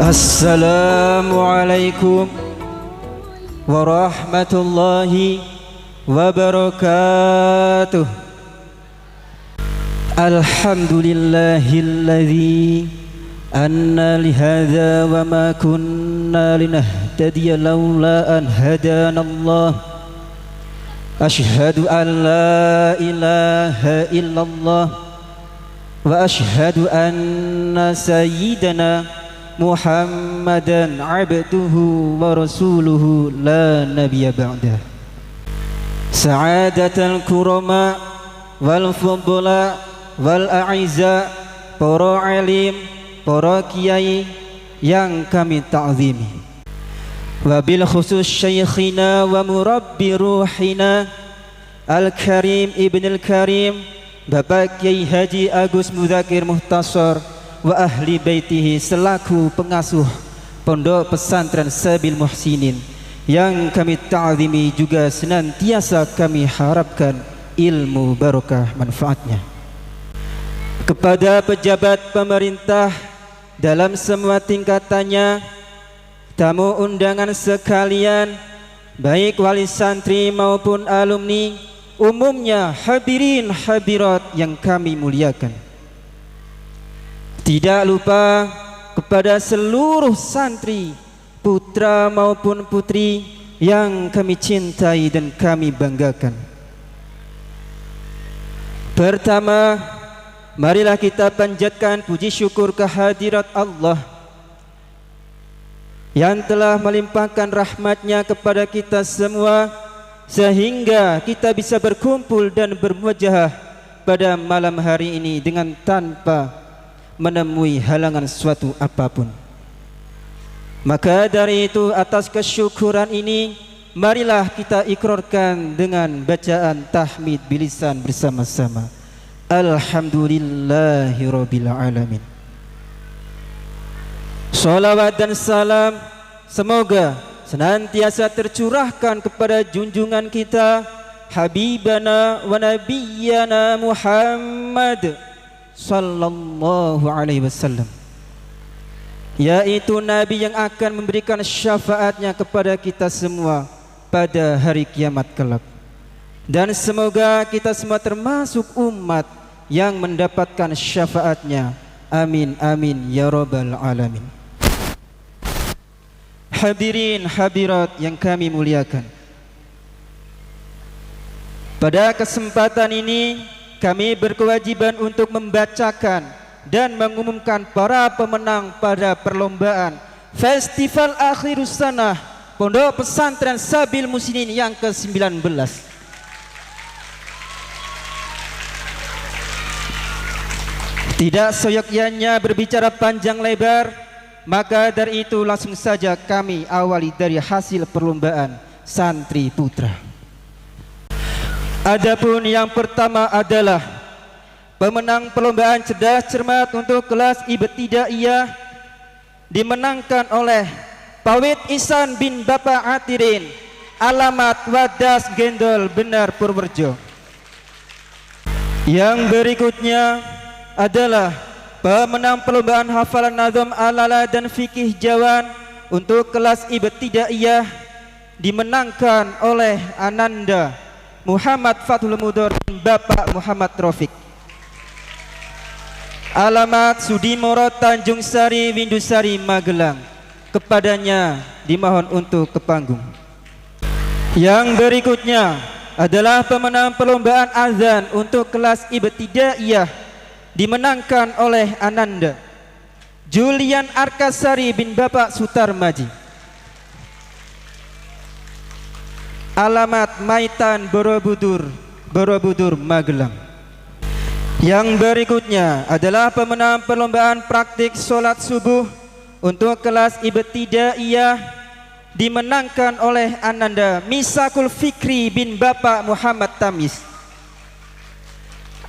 Assalamualaikum warahmatullahi wabarakatuh. Alhamdulillahilladzi anna lihadza wa ma kunna linahtadiya laula an hadanallah. Ashhadu an la ilaha illallah wa ashhadu anna sayyidana Muhammadan abduhu wa rasuluhu la nabiyya ba'dah. Sa'adatul kurama wal fudula wal a'izza, para alim, para kiai yang kami ta'zimi, wabil khusus syekhina wa murabbi ruhina Al-Karim Ibn Al-Karim Bapak Kiai Haji Agus Muzakir Muhtasar wa ahli baitihi selaku pengasuh Pondok Pesantren Sabil Muhsinin yang kami ta'zimi, juga senantiasa kami harapkan ilmu barokah manfaatnya. Kepada pejabat pemerintah dalam semua tingkatannya, tamu undangan sekalian, baik wali santri maupun alumni, umumnya hadirin hadirat yang kami muliakan. Tidak lupa kepada seluruh santri, putra maupun putri yang kami cintai dan kami banggakan. Pertama, marilah kita panjatkan puji syukur kehadirat Allah yang telah melimpahkan rahmatnya kepada kita semua, sehingga kita bisa berkumpul dan bermuajahah pada malam hari ini dengan tanpa menemui halangan suatu apapun. Maka dari itu, atas kesyukuran ini, marilah kita ikrarkan dengan bacaan tahmid bilisan bersama-sama. Alhamdulillahirabbil alamin. Salawat dan salam semoga senantiasa tercurahkan kepada junjungan kita, habibana wa nabiyyana Muhammad sallallahu alaihi wasallam, yaitu Nabi yang akan memberikan syafaatnya kepada kita semua pada hari kiamat kelak. Dan semoga kita semua termasuk umat yang mendapatkan syafaatnya. Amin amin ya rabbal alamin. Hadirin hadirat yang kami muliakan, pada kesempatan ini kami berkewajiban untuk membacakan dan mengumumkan para pemenang pada perlombaan Festival Akhirus Sanah Pondok Pesantren Sabil Muhsinin yang ke-19. Tidak seyogyanya berbicara panjang lebar, maka dari itu langsung saja kami awali dari hasil perlombaan santri putra. Adapun yang pertama adalah pemenang perlombaan cerdas cermat untuk kelas Ibtidaiyah, dimenangkan oleh Pawit Ihsan bin Bapak Atirin, alamat Wadas Gendol Benar Purworejo. Yang berikutnya adalah pemenang perlombaan hafalan nazam alala dan fikih Jawan untuk kelas Ibtidaiyah, dimenangkan oleh Ananda Muhammad Fathul Mudor bin Bapak Muhammad Rafiq, alamat Sudimoro Tanjung Sari Windusari Magelang. Kepadanya dimohon untuk ke panggung. Yang berikutnya adalah pemenang perlombaan azan untuk kelas Ibtidaiyah, dimenangkan oleh Ananda Julian Arkasari bin Bapak Sutarmaji, alamat Maitan Borobudur Magelang. Yang berikutnya adalah pemenang perlombaan praktik sholat subuh untuk kelas Ibtidaiyah, dimenangkan oleh Ananda Misakul Fikri bin Bapak Muhammad Tamis,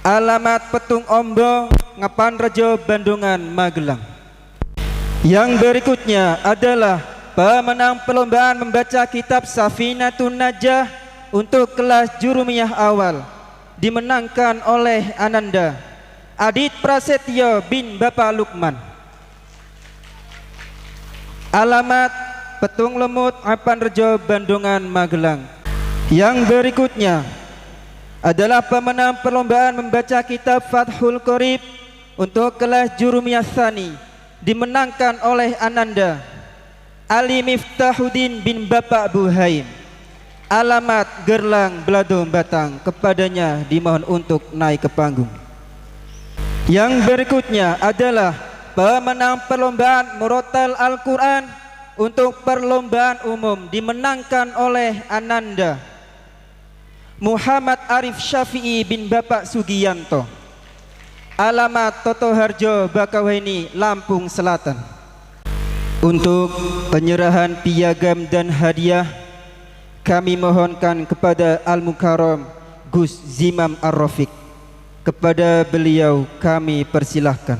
alamat Petung Ombo Ngapan Rejo Bandungan Magelang. Yang berikutnya adalah pemenang perlombaan membaca kitab Safinatun Najah untuk kelas Jurumiyah awal, dimenangkan oleh Ananda Adit Prasetyo bin Bapak Lukman. Alamat Petung Lemut, Apanrejo, Bandungan, Magelang. Yang berikutnya adalah pemenang perlombaan membaca kitab Fathul Qorib untuk kelas Jurumiyah Tsani, dimenangkan oleh Ananda Ali Miftahuddin bin Bapak Buhaim. Alamat Gerlang, Belado, Batang. Kepadanya dimohon untuk naik ke panggung. Yang berikutnya adalah pemenang perlombaan Murattal Al-Quran untuk perlombaan umum, dimenangkan oleh Ananda Muhammad Arif Syafi'i bin Bapak Sugiyanto. Alamat Toto Harjo, Bakauheni, Lampung Selatan. Untuk penyerahan piagam dan hadiah, kami mohonkan kepada Al-Mukarram Gus Zimam Ar-Rafiq. Kepada beliau kami persilahkan.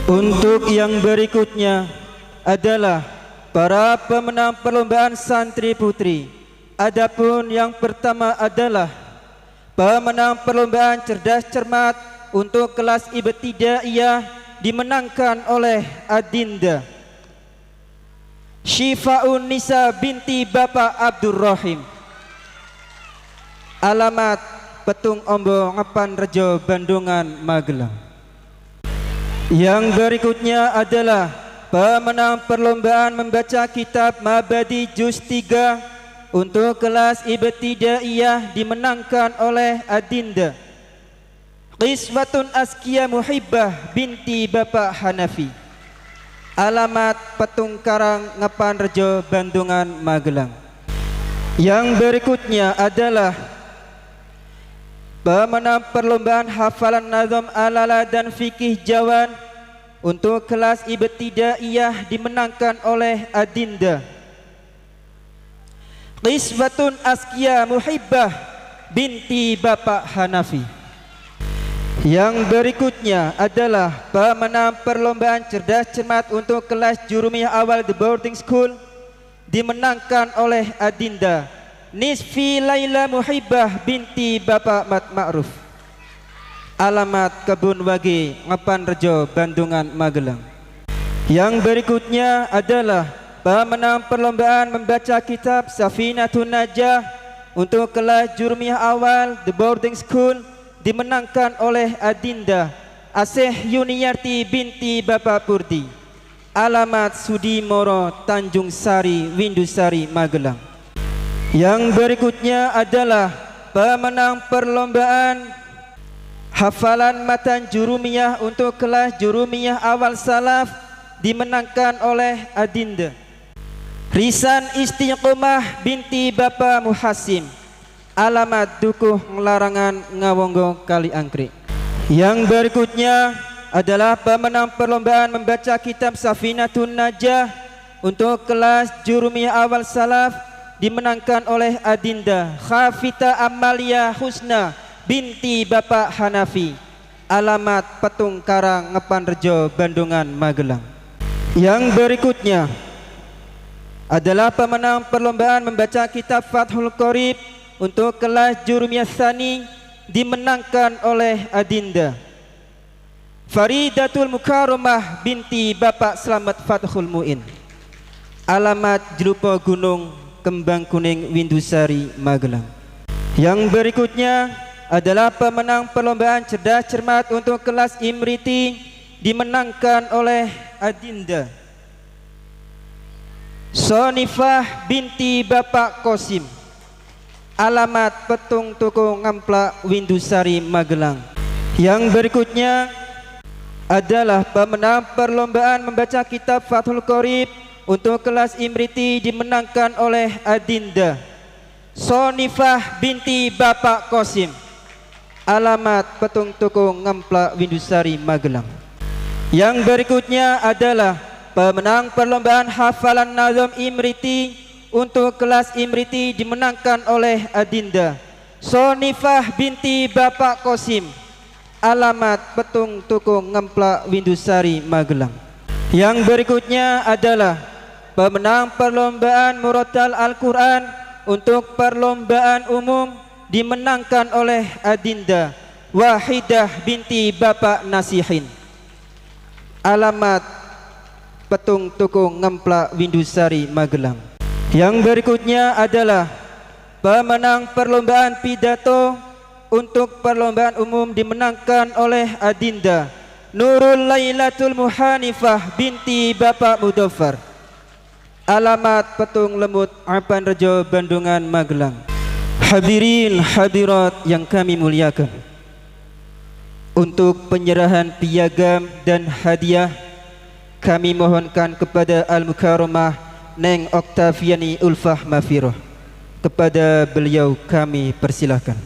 Untuk yang berikutnya adalah para pemenang perlombaan santri putri. Adapun yang pertama adalah pemenang perlombaan cerdas cermat untuk kelas ibtidaiyah, dimenangkan oleh Adinda Syifaun Nisa binti Bapak Abdurrahim. Alamat Petung Ombo, Apanrejo, Bandungan, Magelang. Yang berikutnya adalah pemenang perlombaan membaca kitab Mabadi Juz 3 untuk kelas ibtidaiyah, dimenangkan oleh Adinda Qiswatun Askia Muhibbah binti Bapak Hanafi. Alamat Petung Karang, Ngapanrejo, Bandungan, Magelang. Yang berikutnya adalah pemenang perlombaan hafalan nazam alala dan fikih jawan untuk kelas ibtidaiyah, dimenangkan oleh Adinda Qisbatun Askia Muhibbah binti Bapak Hanafi. Yang berikutnya adalah pemenang perlombaan cerdas cermat untuk kelas Jurumiyah awal The Boarding School, dimenangkan oleh Adinda Nisfi Laila Muhibbah binti Bapak Mat Ma'ruf. Alamat Kebun Wage, Ngapanrejo, Bandungan, Magelang. Yang berikutnya adalah pemenang perlombaan membaca kitab Safinatun Najah untuk kelas Jurumiyah awal The Boarding School, dimenangkan oleh Adinda Asih Yuniarti binti Bapak Purdi. Alamat Sudimoro, Tanjung Sari, Windusari, Magelang. Yang berikutnya adalah pemenang perlombaan hafalan matan Jurumiyah untuk kelas Jurumiyah awal salaf, dimenangkan oleh Adinda Risan Istiqomah binti Bapak Muhasim. Alamat Dukuh Larangan, Ngawonggo, Kali Angkrik. Yang berikutnya adalah pemenang perlombaan membaca kitab Safinatun Najah untuk kelas Jurumiyah awal salaf, dimenangkan oleh Adinda Khafita Amalia Husna binti Bapak Hanafi. Alamat Petung Karang, Ngapanrejo, Bandungan, Magelang. Yang berikutnya adalah pemenang perlombaan membaca kitab Fathul Qorib untuk kelas Jurumiyah Tsani, dimenangkan oleh Adinda Faridatul Mukarramah binti Bapak Slamet Fathul Muin. Alamat Jelupo Gunung, Kembang Kuning, Windusari, Magelang. Yang berikutnya adalah pemenang perlombaan cerdas cermat untuk kelas Imriti, dimenangkan oleh Adinda Sonifah binti Bapak Kosim. Alamat Petung Tuku Ngamplak, Windusari, Magelang. Yang berikutnya adalah pemenang perlombaan membaca kitab Fathul Qorib untuk kelas Imriti dimenangkan oleh Adinda Sonifah binti Bapak Kosim. Alamat Petung Tukung Ngemplak Windusari Magelang. Yang berikutnya adalah pemenang perlombaan hafalan nazam Imriti untuk kelas Imriti dimenangkan oleh Adinda Sonifah binti Bapak Kosim. Alamat Petung Tukung Ngemplak Windusari Magelang. Yang berikutnya adalah pemenang perlombaan Murattal Al-Quran untuk perlombaan umum dimenangkan oleh Adinda Wahidah binti Bapak Nasihin. Alamat Petung Tukung Ngemplak Windusari Magelang. Yang berikutnya adalah pemenang perlombaan pidato untuk perlombaan umum dimenangkan oleh Adinda Nurul Lailatul Muhanifah binti Bapak Mudaffar. Alamat Petung Lemut Apan Rejo Bandungan Magelang. Hadirin hadirat yang kami muliakan, untuk penyerahan piagam dan hadiah kami mohonkan kepada Al-Mukarramah Neng Oktaviani Ulfah Mafiroh. Kepada beliau kami persilahkan.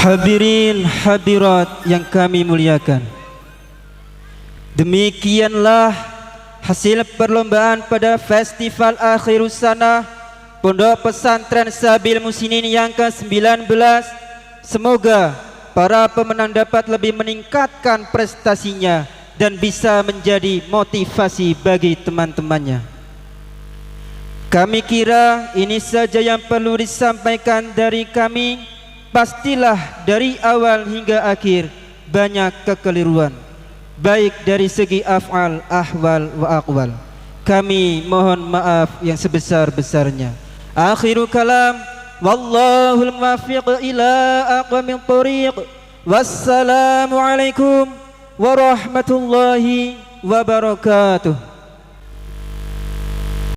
Hadirin hadirat yang kami muliakan, demikianlah hasil perlombaan pada Festival Akhirus Sana Pondok Pesantren Sabil Musinin yang ke-19. Semoga para pemenang dapat lebih meningkatkan prestasinya dan bisa menjadi motivasi bagi teman-temannya. Kami kira ini saja yang perlu disampaikan dari kami. Pastilah dari awal hingga akhir banyak kekeliruan, baik dari segi af'al, ahwal, wa aqwal. Kami mohon maaf yang sebesar-besarnya. Akhiru kalam, wallahul muwaffiq ila aqwamit thoriq. Wassalamualaikum warahmatullahi wabarakatuh.